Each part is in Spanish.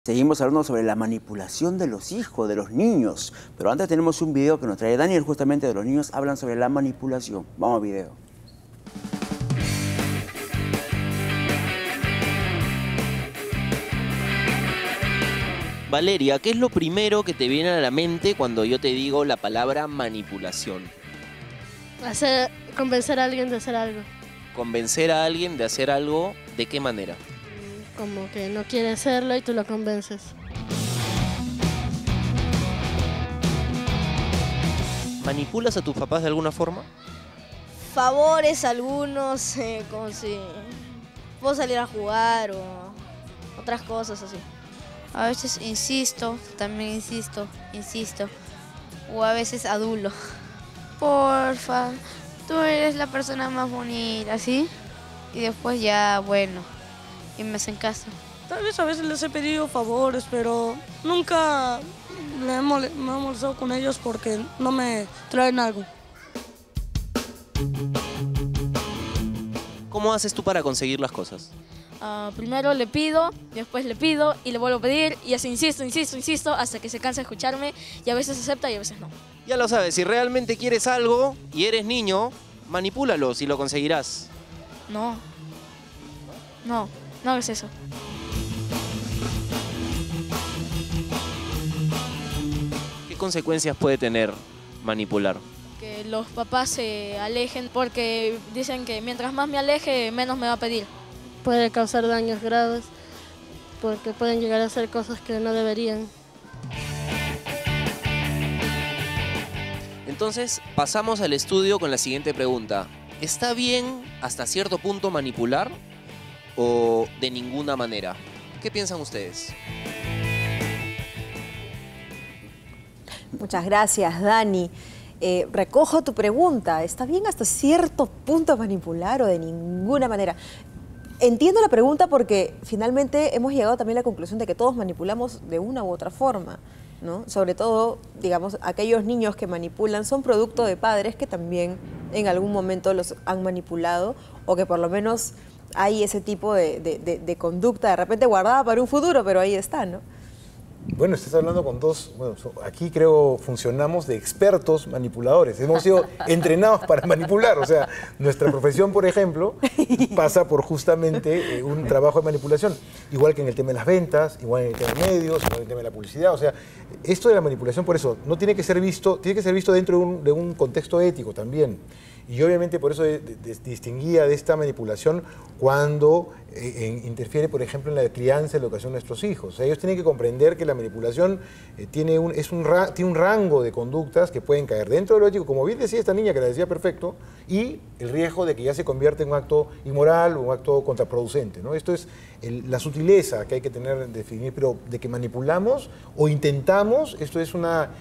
Seguimos hablando sobre la manipulación de los hijos, de los niños. Pero antes tenemos un video que nos trae Daniel, justamente de los niños hablan sobre la manipulación. Vamos al video. Valeria, ¿qué es lo primero que te viene a la mente cuando yo te digo la palabra manipulación? Convencer a alguien de hacer algo. ¿Convencer a alguien de hacer algo? ¿De qué manera? Como que no quiere hacerlo y tú lo convences. ¿Manipulas a tus papás de alguna forma? Favores algunos, como si puedo salir a jugar o otras cosas así. A veces insisto, también insisto. O a veces adulo. Porfa, tú eres la persona más bonita, ¿sí? Y después ya, bueno, y me hacen caso. Tal vez a veces les he pedido favores, pero nunca me he molestado con ellos porque no me traen algo. ¿Cómo haces tú para conseguir las cosas? Primero le pido, después le pido y le vuelvo a pedir y así insisto hasta que se cansa de escucharme y a veces acepta y a veces no. Ya lo sabes, si realmente quieres algo y eres niño, manipúlalo si lo conseguirás. No hagas eso. ¿Qué consecuencias puede tener manipular? Que los papás se alejen porque dicen que mientras más me aleje, menos me va a pedir. Puede causar daños graves porque pueden llegar a hacer cosas que no deberían. Entonces, pasamos al estudio con la siguiente pregunta. ¿Está bien hasta cierto punto manipular o de ninguna manera? ¿Qué piensan ustedes? Muchas gracias, Dani. Recojo tu pregunta. ¿Está bien hasta cierto punto manipular o de ninguna manera? Entiendo la pregunta porque finalmente hemos llegado también a la conclusión de que todos manipulamos de una u otra forma, ¿no? Sobre todo, digamos, aquellos niños que manipulan son producto de padres que también en algún momento los han manipulado o que por lo menos hay ese tipo de conducta de repente guardada para un futuro, pero ahí está, ¿no? Bueno, estás hablando con dos, bueno, aquí creo funcionamos de expertos manipuladores. Hemos sido entrenados para manipular. O sea, nuestra profesión, por ejemplo, pasa por justamente un trabajo de manipulación. Igual que en el tema de las ventas, igual en el tema de medios, igual en el tema de la publicidad. O sea, esto de la manipulación, por eso, no tiene que ser visto, tiene que ser visto dentro de un contexto ético también. Y obviamente por eso distinguía de esta manipulación cuando interfiere, por ejemplo, en la crianza y la educación de nuestros hijos. O sea, ellos tienen que comprender que la manipulación tiene un rango de conductas que pueden caer dentro de lo ético, como bien decía esta niña que la decía perfecto, y el riesgo de que ya se convierta en un acto inmoral o un acto contraproducente, ¿no? Esto es la sutileza que hay que tener, definir, pero de que manipulamos o intentamos, esto es una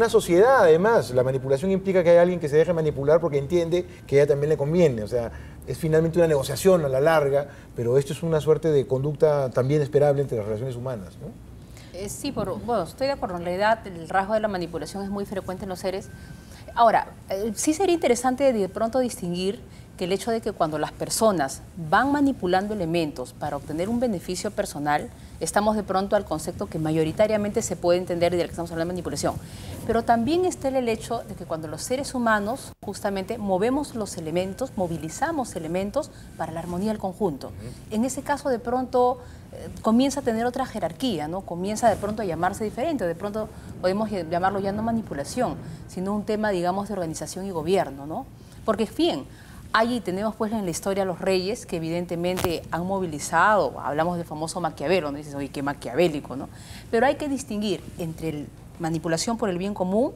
sociedad, además. La manipulación implica que hay alguien que se deje manipular porque entiende que a ella también le conviene. O sea, es finalmente una negociación a la larga, pero esto es una suerte de conducta también esperable entre las relaciones humanas, ¿no? Sí, bueno, estoy de acuerdo. En realidad, el rasgo de la manipulación es muy frecuente en los seres. Ahora, sí sería interesante de pronto distinguir que el hecho de que cuando las personas van manipulando elementos para obtener un beneficio personal, estamos de pronto al concepto que mayoritariamente se puede entender y del que estamos hablando de manipulación. Pero también está el hecho de que cuando los seres humanos justamente movemos los elementos, movilizamos elementos para la armonía del conjunto. En ese caso de pronto comienza a tener otra jerarquía, ¿no? Comienza de pronto a llamarse diferente, de pronto podemos llamarlo ya no manipulación, sino un tema, digamos, de organización y gobierno, ¿no? Porque, bien, allí tenemos pues en la historia los reyes que evidentemente han movilizado, hablamos del famoso Maquiavelo, ¿no? Dices, oye, qué maquiavélico, ¿no? Pero hay que distinguir entre la manipulación por el bien común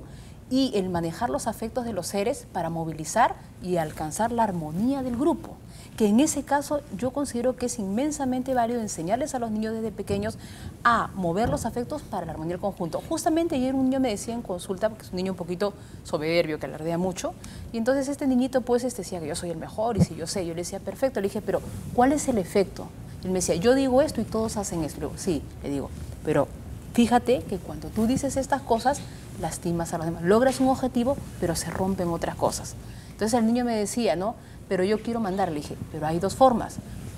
y el manejar los afectos de los seres para movilizar y alcanzar la armonía del grupo. Que en ese caso yo considero que es inmensamente válido enseñarles a los niños desde pequeños a mover los afectos para la armonía del conjunto. Justamente ayer un niño me decía en consulta, porque es un niño un poquito soberbio, que alardea mucho, y entonces este niñito pues decía que yo soy el mejor y si yo sé, yo le decía perfecto, le dije, pero ¿cuál es el efecto? Y él me decía, yo digo esto y todos hacen esto. Le digo, sí, le digo, pero fíjate que cuando tú dices estas cosas, lastimas a los demás, logras un objetivo, pero se rompen otras cosas. Entonces el niño me decía, ¿no? Pero yo quiero mandar, le dije, pero hay dos formas,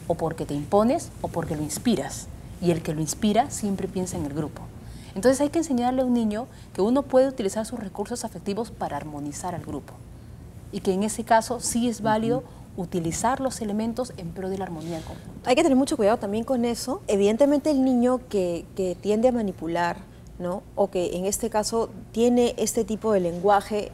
o porque te impones o porque lo inspiras. y el que lo inspira siempre piensa en el grupo. Entonces hay que enseñarle a un niño que uno puede utilizar sus recursos afectivos para armonizar al grupo y que en ese caso sí es válido utilizar los elementos en pro de la armonía en conjunto. Hay que tener mucho cuidado también con eso. Evidentemente el niño que tiende a manipular, ¿no? O que en este caso tiene este tipo de lenguaje,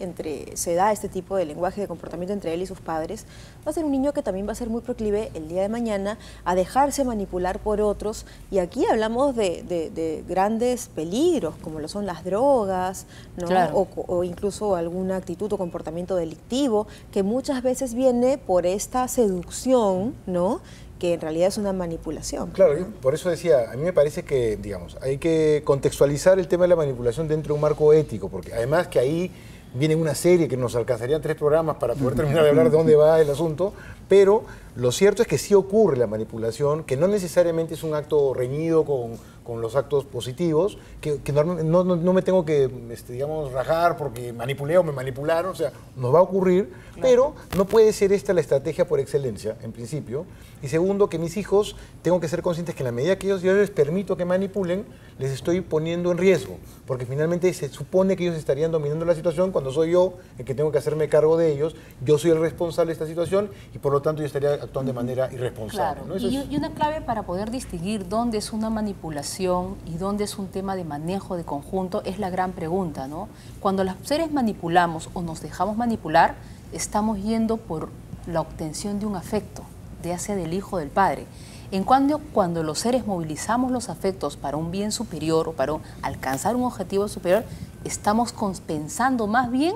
se da este tipo de lenguaje de comportamiento entre él y sus padres, va a ser un niño que también va a ser muy proclive el día de mañana a dejarse manipular por otros, y aquí hablamos de grandes peligros, como lo son las drogas, ¿no? Claro. O incluso alguna actitud o comportamiento delictivo, que muchas veces viene por esta seducción, ¿no? Que en realidad es una manipulación. Claro, yo por eso decía, a mí me parece que, digamos, hay que contextualizar el tema de la manipulación dentro de un marco ético, porque además que ahí viene una serie que nos alcanzarían 3 programas para poder terminar de hablar de dónde va el asunto, pero lo cierto es que sí ocurre la manipulación, que no necesariamente es un acto reñido con los actos positivos, que no me tengo que, digamos, rajar porque manipulé o me manipularon, o sea, nos va a ocurrir, pero no puede ser esta la estrategia por excelencia, en principio. Y segundo, que mis hijos tengo que ser conscientes que en la medida que yo les permito que manipulen, les estoy poniendo en riesgo, porque finalmente se supone que ellos estarían dominando la situación cuando soy yo el que tengo que hacerme cargo de ellos, yo soy el responsable de esta situación y por lo tanto yo estaría actuando de manera irresponsable. Claro, ¿no? y una clave para poder distinguir dónde es una manipulación y dónde es un tema de manejo de conjunto es la gran pregunta, ¿no? Cuando los seres manipulamos o nos dejamos manipular, estamos yendo por la obtención de un afecto, ya sea del hijo o del padre. En cambio, cuando los seres movilizamos los afectos para un bien superior o para alcanzar un objetivo superior, estamos pensando más bien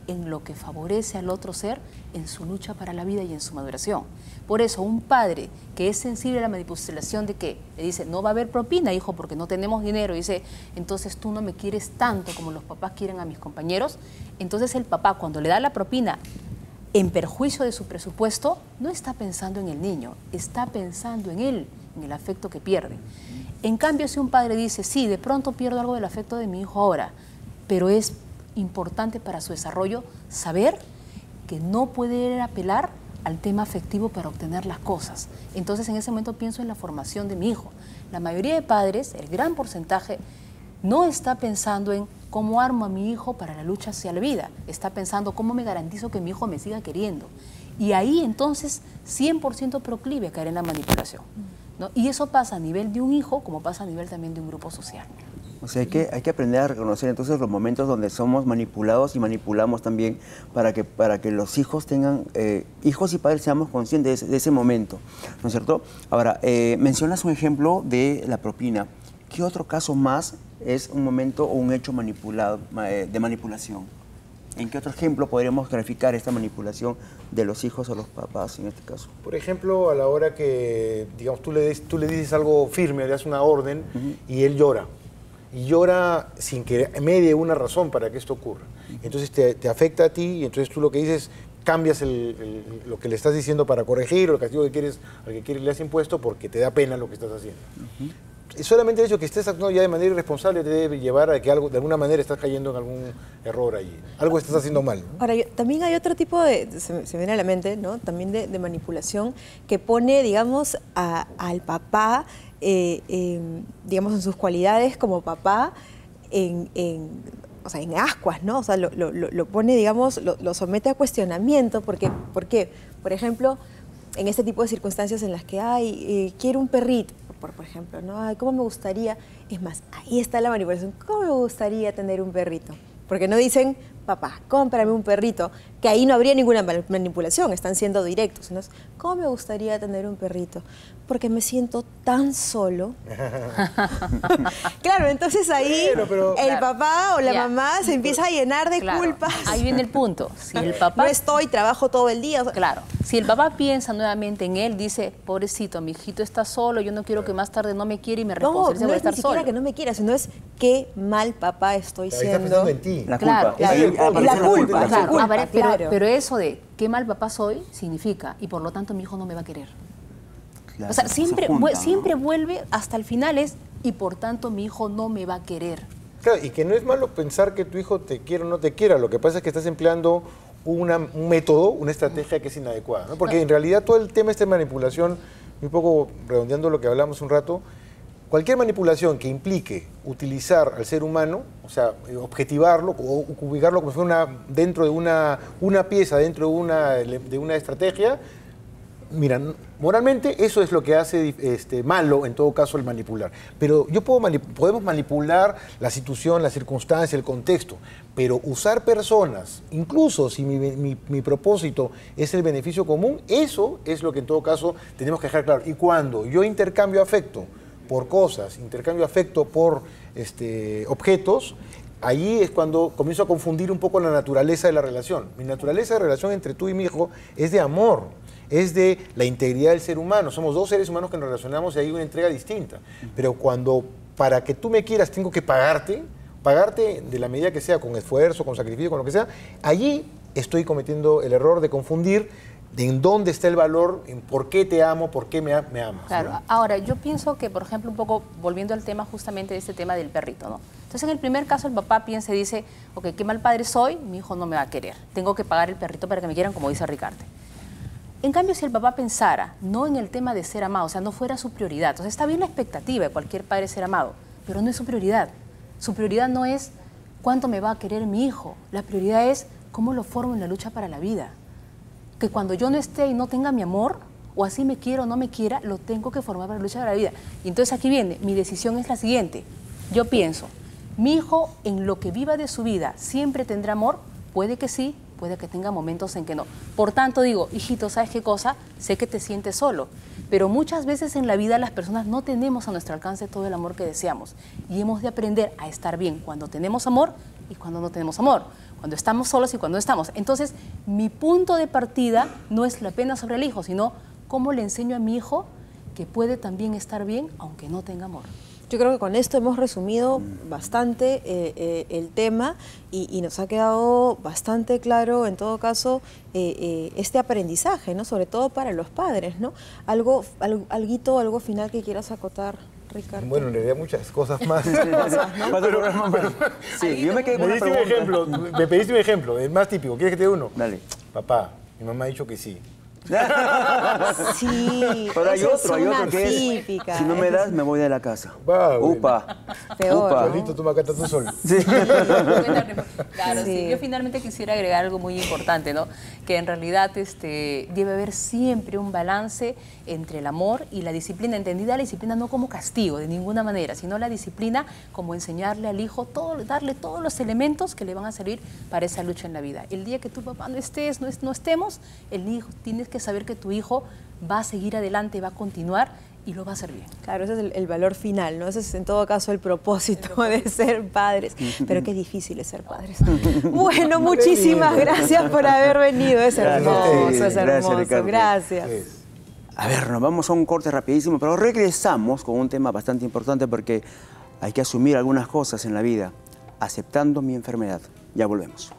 en lo que favorece al otro ser en su lucha para la vida y en su maduración. Por eso, un padre que es sensible a la manipulación de que le dice, no va a haber propina, hijo, porque no tenemos dinero, y dice, entonces tú no me quieres tanto como los papás quieren a mis compañeros, entonces el papá, cuando le da la propina en perjuicio de su presupuesto, no está pensando en el niño, está pensando en él, en el afecto que pierde. En cambio, si un padre dice, sí, de pronto pierdo algo del afecto de mi hijo ahora, pero es importante para su desarrollo saber que no puede apelar al tema afectivo para obtener las cosas. Entonces, en ese momento pienso en la formación de mi hijo. La mayoría de padres, el gran porcentaje, no está pensando en cómo armo a mi hijo para la lucha hacia la vida. Está pensando cómo me garantizo que mi hijo me siga queriendo. Y ahí, entonces, 100% proclive a caer en la manipulación, ¿no? Y eso pasa a nivel de un hijo, como pasa a nivel también de un grupo social. O sea, hay que aprender a reconocer entonces los momentos donde somos manipulados y manipulamos también para que los hijos tengan, hijos y padres seamos conscientes de ese momento, ¿no es cierto? Ahora, mencionas un ejemplo de la propina. ¿Qué otro caso más es un momento o un hecho manipulado, de manipulación? ¿En qué otro ejemplo podríamos graficar esta manipulación de los hijos o los papás en este caso? Por ejemplo, a la hora que, digamos, tú le dices algo firme, le das una orden y él llora. Y llora sin que medie una razón para que esto ocurra. Entonces te afecta a ti y entonces tú lo que dices, cambias lo que le estás diciendo para corregir o el castigo que le has impuesto porque te da pena lo que estás haciendo. Solamente el hecho que estés actuando ya de manera irresponsable te debe llevar a que algo, de alguna manera estás cayendo en algún error allí. Algo estás haciendo mal, ¿no? Ahora, también hay otro tipo se me viene a la mente, ¿no? También de manipulación que pone, digamos, al papá, digamos, en sus cualidades como papá, o sea, en ascuas, ¿no? O sea, lo pone, digamos, lo somete a cuestionamiento, porque, por ejemplo, en este tipo de circunstancias en las que, quiero un perrito, por ejemplo, ¿no? Ay, ¿cómo me gustaría? Es más, ahí está la manipulación. ¿Cómo me gustaría tener un perrito? Porque no dicen, papá, cómprame un perrito, que ahí no habría ninguna manipulación, están siendo directos. ¿No? ¿Cómo me gustaría tener un perrito? Porque me siento tan solo. Claro, entonces ahí el papá o la mamá se empieza a llenar de culpas. Ahí viene el punto. Si el papá, no trabajo todo el día. O sea, claro. Si el papá piensa nuevamente en él, dice, pobrecito, mi hijito está solo, yo no quiero que más tarde no me quiera y me responsabilice por estar solo. No es ni siquiera que no me quiera, sino es qué mal papá estoy siendo. Está pensando en ti. La culpa. La culpa. Pero eso de qué mal papá soy significa, y por lo tanto mi hijo no me va a querer. Claro, o sea, siempre ¿no? vuelve hasta el final y por tanto mi hijo no me va a querer. Claro, y que no es malo pensar que tu hijo te quiere o no te quiera, lo que pasa es que estás empleando un método, una estrategia que es inadecuada, ¿no? Porque en realidad todo el tema de manipulación, un poco redondeando lo que hablamos un rato, cualquier manipulación que implique utilizar al ser humano, o sea, objetivarlo o ubicarlo como si fuera dentro de una pieza, dentro de una estrategia, mira, moralmente eso es lo que hace malo, en todo caso, el manipular. Pero podemos manipular la situación, la circunstancia, el contexto, pero usar personas, incluso si mi propósito es el beneficio común, eso es lo que en todo caso tenemos que dejar claro. Y cuando yo intercambio afecto por cosas, intercambio afecto por objetos, allí es cuando comienzo a confundir un poco la naturaleza de la relación. Mi naturaleza de relación entre tú y mi hijo es de amor, es de la integridad del ser humano. Somos dos seres humanos que nos relacionamos y hay una entrega distinta. Pero cuando para que tú me quieras tengo que pagarte de la medida que sea, con esfuerzo, con sacrificio, con lo que sea, allí estoy cometiendo el error de confundir en dónde está el valor, en por qué te amo, por qué me amas. Claro. ¿No? Ahora, yo pienso que, por ejemplo, un poco volviendo al tema justamente de este tema del perrito, ¿no? Entonces, en el primer caso, el papá piensa y dice, ok, qué mal padre soy, mi hijo no me va a querer. Tengo que pagar el perrito para que me quieran, como dice Ricardo. En cambio, si el papá pensara no en el tema de ser amado, o sea, no fuera su prioridad, entonces está bien la expectativa de cualquier padre ser amado, pero no es su prioridad. Su prioridad no es cuánto me va a querer mi hijo, la prioridad es cómo lo formo en la lucha para la vida. Que cuando yo no esté y no tenga mi amor, o así me quiera o no me quiera, lo tengo que formar para la lucha para la vida. Y entonces aquí viene, mi decisión es la siguiente. Yo pienso, mi hijo en lo que viva de su vida siempre tendrá amor, puede que sí, puede que tenga momentos en que no. Por tanto digo, hijito, ¿sabes qué cosa? Sé que te sientes solo, pero muchas veces en la vida las personas no tenemos a nuestro alcance todo el amor que deseamos y hemos de aprender a estar bien cuando tenemos amor y cuando no tenemos amor, cuando estamos solos y cuando no estamos. Entonces, mi punto de partida no es la pena sobre el hijo, sino cómo le enseño a mi hijo que puede también estar bien aunque no tenga amor. Yo creo que con esto hemos resumido bastante el tema y nos ha quedado bastante claro, en todo caso, este aprendizaje, ¿no? Sobre todo para los padres, ¿no? Algo final que quieras acotar, Ricardo. Bueno, en realidad muchas cosas más. Sí, yo me quedé con una pregunta. Me pediste un ejemplo, el más típico. ¿Quieres que te dé uno? Dale. Papá, mi mamá ha dicho que sí. Sí, pero hay otro que típica. es, si no me das, me voy de la casa. Upa. Peor. Upa. Solito, tú me acatas tú solo. Sí. Claro, sí. Yo finalmente quisiera agregar algo muy importante, ¿no? Que en realidad debe haber siempre un balance entre el amor y la disciplina, entendida la disciplina no como castigo de ninguna manera, sino la disciplina como enseñarle al hijo, darle todos los elementos que le van a servir para esa lucha en la vida. El día que tu papá no estemos, el hijo, tienes que saber que tu hijo va a seguir adelante, va a continuar y lo va a hacer bien. Claro, ese es el valor final, ¿no? Ese es en todo caso el propósito de ser padres. Pero qué difícil es ser padres. Bueno, muchísimas gracias por haber venido. Es hermoso, es hermoso. Gracias. A ver, nos vamos a un corte rapidísimo, pero regresamos con un tema bastante importante porque hay que asumir algunas cosas en la vida, aceptando mi enfermedad. Ya volvemos.